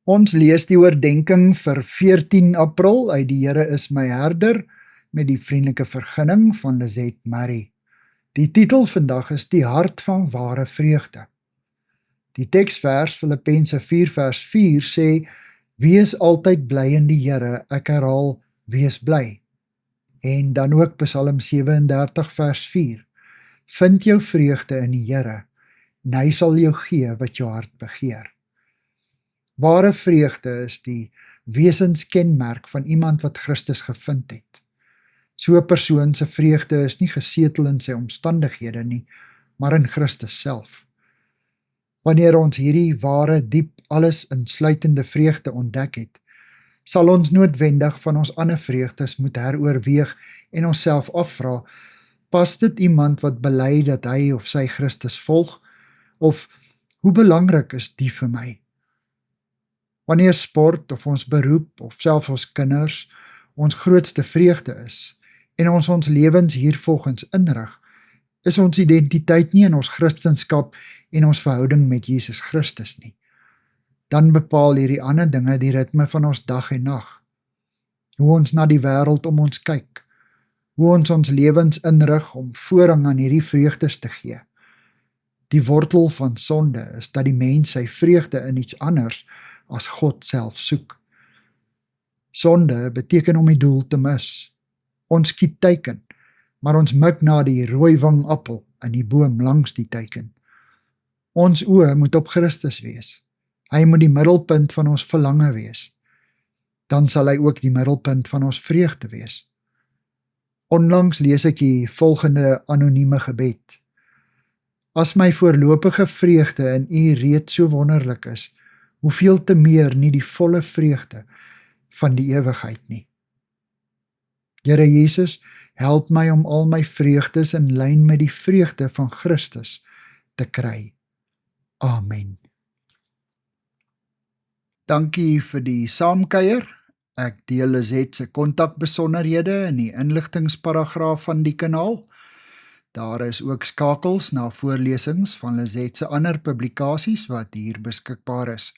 Ons lees die oordenking vir 14 April uit Die Here is my herder met die vriendelike vergunning van Lizette Murray. Die titel vandag is Die hart van ware vreugde. Die teksvers Filippense 4 vers 4 sê, wees altyd bly in die Here, ek herhaal, wees bly. En dan ook Psalm 37 vers 4, vind jou vreugde in die Here, en hy sal jou gee wat jou hart begeer. Ware vreugde is die wesenskenmerk van iemand wat Christus gevind het. So 'n persoon se vreugde is nie gesetel in sy omstandighede nie, maar in Christus self. Wanneer ons hierdie ware, diep, alles insluitende vreugde ontdek het, sal ons noodwendig van ons ander vreugdes moet heroorweeg en onsself afvra, pas dit iemand wat bely dat hy of sy Christus volg, of hoe belangrik is die vir my? Wanneer sport of ons beroep of selfs ons kinders ons grootste vreugde is en ons lewens hiervolgens inrig, is ons identiteit nie in ons Christendom en ons verhouding met Jesus Christus nie. Dan bepaal hierdie ander dinge die ritme van ons dag en nag. Hoe ons na die wêreld om ons kyk, hoe ons lewens inrig om voorrang aan hierdie vreugdes te gee. Die wortel van sonde is dat die mens sy vreugde in iets anders as God self soek. Sonde beteken om die doel te mis. Ons skiet teiken, maar ons mik na die rooiwangappel in die boom langs die teiken. Ons oë moet op Christus wees. Hy moet die middelpunt van ons verlange wees. Dan sal hy ook die middelpunt van ons vreugde wees. Onlangs lees ek die volgende anonieme gebed. As my voorlopige vreugde in U reeds so wonderlik is, hoeveel te meer nie die volle vreugde van die ewigheid nie. Here Jesus, help my om al my vreugdes in lyn met die vreugde van Christus te kry. Amen. Dankie vir die saamkuier. Ek deel Lizette se kontakbesonderhede in die inligtingsparagraaf van die kanaal. Daar is ook skakels na voorlesings van Lizette se ander publikasies wat hier beskikbaar is.